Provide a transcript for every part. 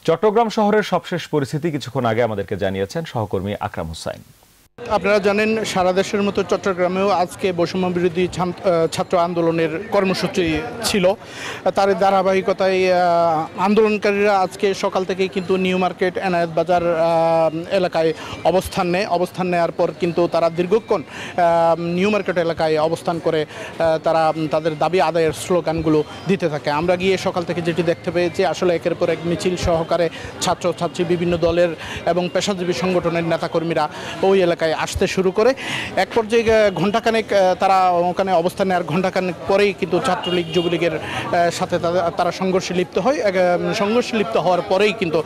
চট্টগ্রাম শহরের সবশেষ পরিস্থিতি কিছুক্ষণ আগে আমাদেরকে জানিয়েছেন সহকর্মী আকরাম হোসাইন। আপনারা জানেন সারা দেশের মতো চট্টগ্রামেও আজকে বৈষম্য বিরোধী ছাত্র আন্দোলনের কর্মসূচি ছিল। তার ধারাবাহিকতায় আন্দোলনকারীরা আজকে সকাল থেকেই কিন্তু নিউ মার্কেট এনায়েত বাজার এলাকায় অবস্থান নেওয়ার পর কিন্তু তারা দীর্ঘক্ষণ নিউ মার্কেট এলাকায় অবস্থান করে তারা তাদের দাবি আদায়ের স্লোগানগুলো দিতে থাকে। আমরা গিয়ে সকাল থেকে যেটি দেখতে পেয়েছি আসলে একের পর এক মিছিল সহকারে ছাত্রছাত্রী বিভিন্ন দলের এবং পেশাজীবী সংগঠনের নেতাকর্মীরা ওই এলাকায় আসতে শুরু করে। এক পর্যায়ে ঘণ্টাখানেক তারা ওখানে অবস্থান নেওয়ার ঘণ্টাখানেক পরেই কিন্তু ছাত্রলীগ যুবলীগের সাথে তারা সংঘর্ষে লিপ্ত হয়। সংঘর্ষে লিপ্ত হওয়ার পরেই কিন্তু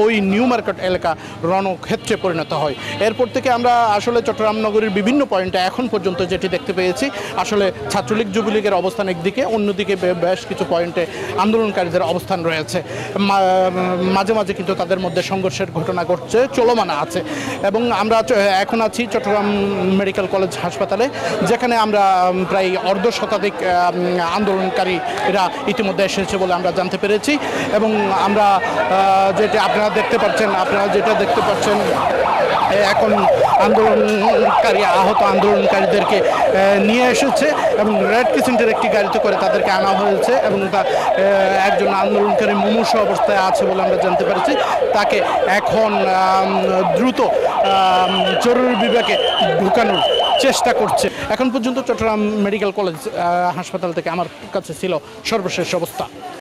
ওই নিউ মার্কেট এলাকা রণক্ষেত্রে পরিণত হয়। এরপর থেকে আমরা আসলে চট্টগ্রাম নগরীর বিভিন্ন পয়েন্টে এখন পর্যন্ত যেটি দেখতে পেয়েছি আসলে ছাত্রলীগ যুবলীগের অবস্থান একদিকে, অন্যদিকে বেশ কিছু পয়েন্টে আন্দোলনকারীদের অবস্থান রয়েছে। মাঝে মাঝে কিন্তু তাদের মধ্যে সংঘর্ষের ঘটনা ঘটছে, চলমান আছে। এবং আমরা এখন আছি চট্টগ্রাম মেডিকেল কলেজ হাসপাতালে, যেখানে আমরা প্রায় অর্ধ শতাধিক আন্দোলনকারীরা ইতিমধ্যে এসেছে বলে আমরা জানতে পেরেছি। এবং আমরা আপনারা যেটা দেখতে পাচ্ছেন এখন আহত আন্দোলনকারীদেরকে নিয়ে এসেছে এবং রেড ক্রিসেন্টের একটি গাড়িতে করে তাদেরকে আনা হয়েছে এবং একজন আন্দোলনকারী মুমূর্ষু অবস্থায় আছে বলে আমরা জানতে পেরেছি। তাকে এখন দ্রুত জরুরি বিভাগে ঢুকানোর চেষ্টা করছে। এখন পর্যন্ত চট্টগ্রাম মেডিকেল কলেজ হাসপাতাল থেকে আমার কাছে ছিল সর্বশেষ অবস্থা।